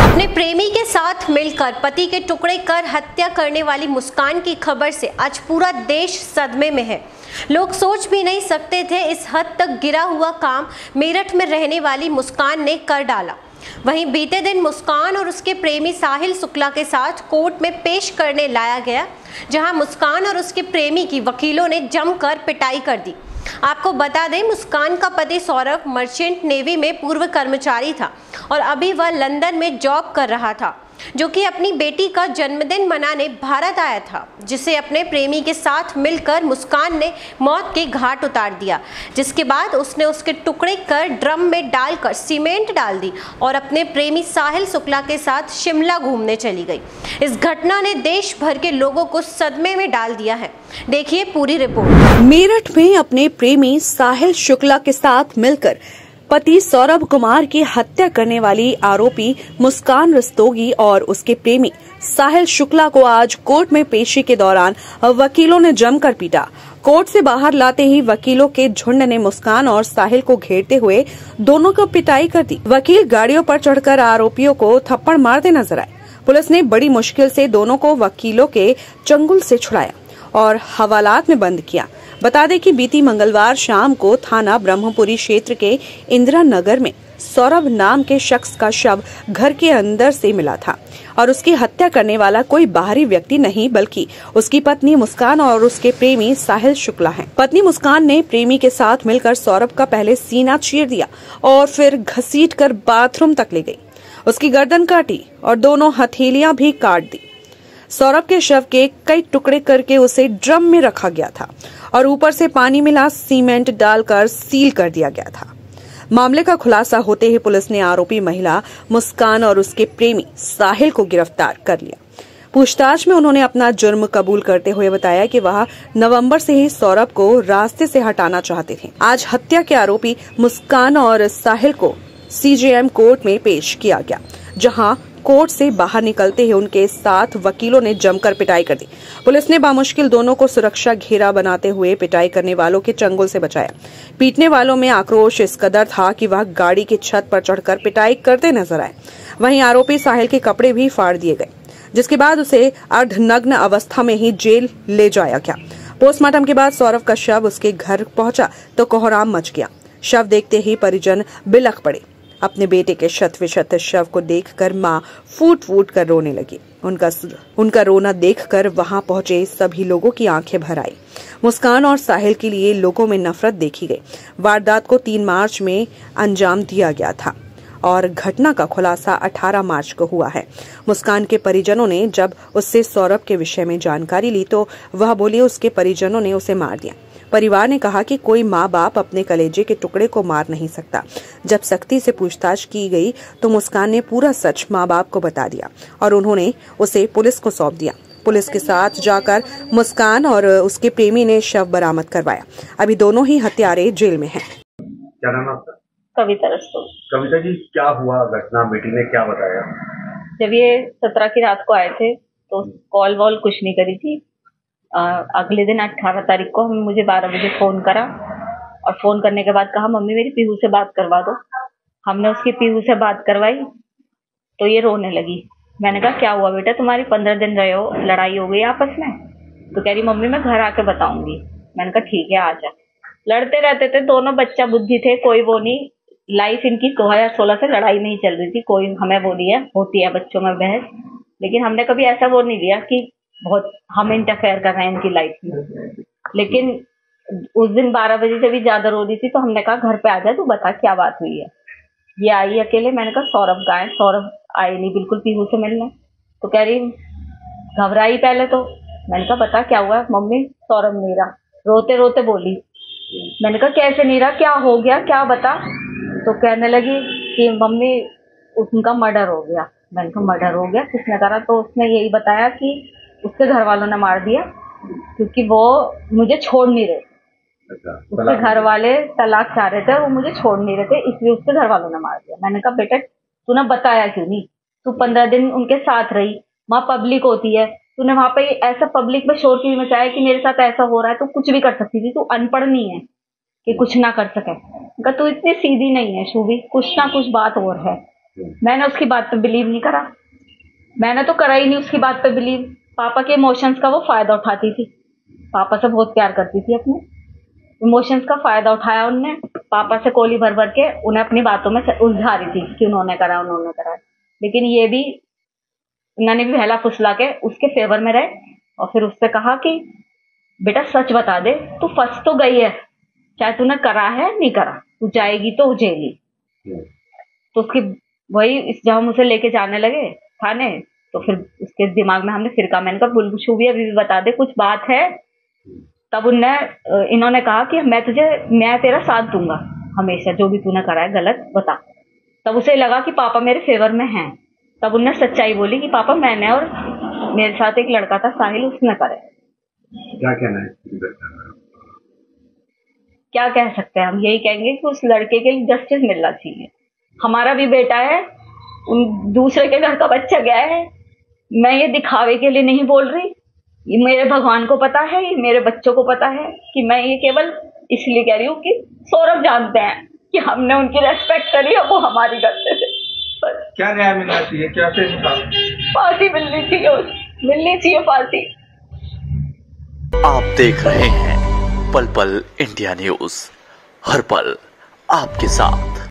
अपने प्रेमी के साथ मिलकर पति के टुकड़े कर हत्या करने वाली मुस्कान की खबर से आज पूरा देश सदमे में है। लोग सोच भी नहीं सकते थे इस हद तक गिरा हुआ काम मेरठ में रहने वाली मुस्कान ने कर डाला। वहीं बीते दिन मुस्कान और उसके प्रेमी साहिल शुक्ला के साथ कोर्ट में पेश करने लाया गया, जहां मुस्कान और उसके प्रेमी की वकीलों ने जमकर पिटाई कर दी। आपको बता दें, मुस्कान का पति सौरभ मर्चेंट नेवी में पूर्व कर्मचारी था और अभी वह लंदन में जॉब कर रहा था, जो कि अपनी बेटी का जन्मदिन मनाने भारत आया था, जिसे अपने प्रेमी के साथ मिलकर मुस्कान ने मौत के घाट उतार दिया। जिसके बाद उसने उसके टुकड़े कर ड्रम में डालकर सीमेंट डाल दी और अपने प्रेमी साहिल शुक्ला के साथ शिमला घूमने चली गई। इस घटना ने देश भर के लोगों को सदमे में डाल दिया है। देखिए पूरी रिपोर्ट। मेरठ में अपने प्रेमी साहिल शुक्ला के साथ मिलकर पति सौरभ कुमार की हत्या करने वाली आरोपी मुस्कान रस्तोगी और उसके प्रेमी साहिल शुक्ला को आज कोर्ट में पेशी के दौरान वकीलों ने जमकर पीटा। कोर्ट से बाहर लाते ही वकीलों के झुंड ने मुस्कान और साहिल को घेरते हुए दोनों को पिटाई कर दी। वकील गाड़ियों पर चढ़कर आरोपियों को थप्पड़ मारते नजर आए। पुलिस ने बड़ी मुश्किल से दोनों को वकीलों के चंगुल से छुड़ाया और हवालात में बंद किया। बता दें कि बीती मंगलवार शाम को थाना ब्रह्मपुरी क्षेत्र के इंदिरा नगर में सौरभ नाम के शख्स का शव घर के अंदर से मिला था और उसकी हत्या करने वाला कोई बाहरी व्यक्ति नहीं बल्कि उसकी पत्नी मुस्कान और उसके प्रेमी साहिल शुक्ला हैं। पत्नी मुस्कान ने प्रेमी के साथ मिलकर सौरभ का पहले सीना चीर दिया और फिर घसीटकर बाथरूम तक ले गई। उसकी गर्दन काटी और दोनों हथेलियां भी काट दी। सौरभ के शव के कई टुकड़े करके उसे ड्रम में रखा गया था और ऊपर से पानी मिला सीमेंट डालकर सील कर दिया गया था। मामले का खुलासा होते ही पुलिस ने आरोपी महिला मुस्कान और उसके प्रेमी साहिल को गिरफ्तार कर लिया। पूछताछ में उन्होंने अपना जुर्म कबूल करते हुए बताया कि वह नवंबर से ही सौरभ को रास्ते से हटाना चाहते थे। आज हत्या के आरोपी मुस्कान और साहिल को सीजेएम कोर्ट में पेश किया गया, जहां कोर्ट से बाहर निकलते ही उनके साथ वकीलों ने जमकर पिटाई कर दी। पुलिस ने बामुश्किल दोनों को सुरक्षा घेरा बनाते हुए पिटाई करने वालों के चंगुल से बचाया। पीटने वालों में आक्रोश इस कदर था कि वह गाड़ी की छत पर चढ़कर पिटाई करते नजर आए। वहीं आरोपी साहिल के कपड़े भी फाड़ दिए गए, जिसके बाद उसे अर्धनग्न अवस्था में ही जेल ले जाया गया। पोस्टमार्टम के बाद सौरभ का शव उसके घर पहुंचा तो कोहराम मच गया। शव देखते ही परिजन बिलख पड़े। अपने बेटे के शत विशत शव को देखकर मां फूट फूट कर रोने लगी। उनका रोना देखकर वहां पहुंचे सभी लोगों की आंखें भर आई। मुस्कान और साहिल के लिए लोगों में नफरत देखी गई। वारदात को 3 मार्च में अंजाम दिया गया था और घटना का खुलासा 18 मार्च को हुआ है। मुस्कान के परिजनों ने जब उससे सौरभ के विषय में जानकारी ली तो वह बोली उसके परिजनों ने उसे मार दिया। परिवार ने कहा कि कोई माँ बाप अपने कलेजे के टुकड़े को मार नहीं सकता। जब सख्ती से पूछताछ की गई तो मुस्कान ने पूरा सच माँ बाप को बता दिया और उन्होंने उसे पुलिस को सौंप दिया। पुलिस के साथ जाकर मुस्कान और उसके प्रेमी ने शव बरामद करवाया। अभी दोनों ही हत्यारे जेल में हैं। क्या नाम है आपका? कविता रस्तोगी। कविता जी, क्या हुआ घटना? बेटी ने क्या बताया? जब ये 17 की रात को आए थे तो कॉल वॉल कुछ नहीं करी थी। अगले दिन 18 तारीख को मुझे 12 बजे फोन करा और फोन करने के बाद कहा मम्मी मेरी पीहू से बात करवा दो। हमने उसकी पीहू से बात करवाई तो ये रोने लगी। मैंने कहा क्या हुआ बेटा, तुम्हारी 15 दिन रहे हो, लड़ाई हो गई आपस में? तो कह रही मम्मी मैं घर आके बताऊंगी। मैंने कहा ठीक है आ जा। लड़ते रहते थे दोनों, बच्चा बुद्धि थे, कोई वो नहीं। लाइफ इनकी 2016 से लड़ाई नहीं चल रही थी। कोई हमें वो दिया होती है बच्चों में बहस, लेकिन हमने कभी ऐसा वो नहीं लिया कि बहुत हम इंटरफेयर कर रहे हैं इनकी लाइफ में। लेकिन उस दिन 12 बजे से भी ज्यादा रो रही थी तो हमने कहा घर पे आ जा, तू बता क्या बात हुई है। ये आई अकेले। मैंने कहा सौरभ का है। सौरभ आए नहीं बिल्कुल पीहू से मिलने। तो कह रही घबराई पहले तो। मैंने कहा बता क्या हुआ? मम्मी सौरभ नीरा, रोते रोते बोली। मैंने कहा कैसे नीरा, क्या हो गया, क्या बता? तो कहने लगी कि मम्मी उनका मर्डर हो गया। मैंने कहा मर्डर हो गया, किसने करा? तो उसने यही बताया कि उसके घर वालों ने मार दिया क्योंकि वो मुझे छोड़ नहीं रहे। उसके घर वाले तलाक चाह रहे थे, वो मुझे छोड़ नहीं रहे थे, इसलिए उसके घर वालों ने मार दिया। मैंने कहा बेटा तूने बताया क्यों नहीं? तू 15 दिन उनके साथ रही, वहाँ पब्लिक होती है, तूने वहां पे ऐसा पब्लिक में शोर क्यों मचाया कि मेरे साथ ऐसा हो रहा है? तू कुछ भी कर सकती थी, तू अनपढ़ नहीं है कि कुछ ना कर सके। तू इतनी सीधी नहीं है शूभी, कुछ ना कुछ बात और है। मैंने उसकी बात पे बिलीव नहीं करा, मैंने तो करा ही नहीं उसकी बात पे बिलीव। पापा के इमोशंस का वो फायदा उठाती थी, पापा से बहुत प्यार करती थी, अपने इमोशंस का फायदा उठाया उनने। पापा से कोली भर भर के उन्हें अपनी बातों में उलझा रही थी कि उन्होंने करा उन्होंने करा। लेकिन ये भी उन्होंने भी बहला फुसला के उसके फेवर में रहे और फिर उससे कहा कि बेटा सच बता दे, तू फंस तो गई है, चाहे तूने करा है नहीं करा, तू जाएगी तो जेली। तो उसकी वही जब हम उसे लेके जाने लगे थाने, तो फिर उसके दिमाग में हमने फिर कहा, मैंने कहा शूभी अभी भी बता दे कुछ बात है। तब इन्होंने कहा कि मैं तेरा साथ दूंगा हमेशा, जो भी तूने करा है गलत बता। तब उसे लगा कि पापा मेरे फेवर में हैं। तब उन्होंने सच्चाई बोली कि पापा मैंने और मेरे साथ एक लड़का था साहिल, उसने करे। क्या कहना है? क्या कह सकते हैं हम? यही कहेंगे कि उस लड़के के लिए जस्टिस मिलना चाहिए। हमारा भी बेटा है, दूसरे के घर का बच्चा गया है। मैं ये दिखावे के लिए नहीं बोल रही, ये मेरे भगवान को पता है, ये मेरे बच्चों को पता है कि मैं ये केवल इसलिए कह रही हूँ कि सौरभ जानते हैं कि हमने उनकी रेस्पेक्ट करी है, वो हमारी करते थे। क्या न्याय मिलना चाहिए? क्या से फांसी मिलनी चाहिए फांसी। आप देख रहे हैं पल पल इंडिया न्यूज, हर पल आपके साथ।